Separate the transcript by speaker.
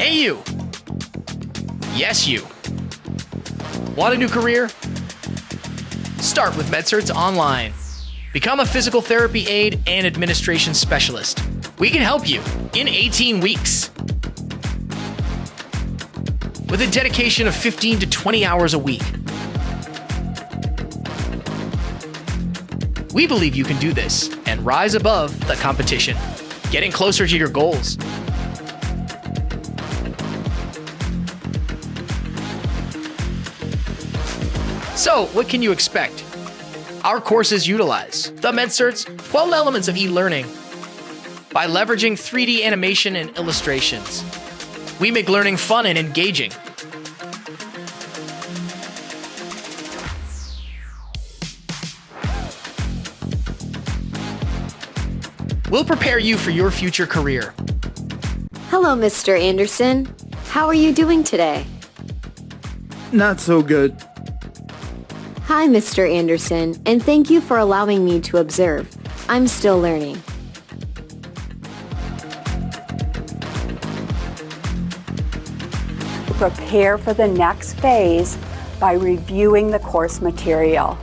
Speaker 1: Hey you! Yes you! Want a new career? Start with MedCerts Online. Become a physical therapy aide and administration specialist. We can help you in 18 weeks. With a dedication of 15 to 20 hours a week. We believe you can do this and rise above the competition, getting closer to your goals. So, what can you expect? Our courses utilize the MedCerts 12 elements of e-learning by leveraging 3D animation and illustrations. We make learning fun and engaging. We'll prepare you for your future career.
Speaker 2: Hello, Mr. Anderson. How are you doing today?
Speaker 3: Not so good.
Speaker 2: Hi, Mr. Anderson, and thank you for allowing me to observe. I'm still learning.
Speaker 4: Prepare for the next phase by reviewing the course material.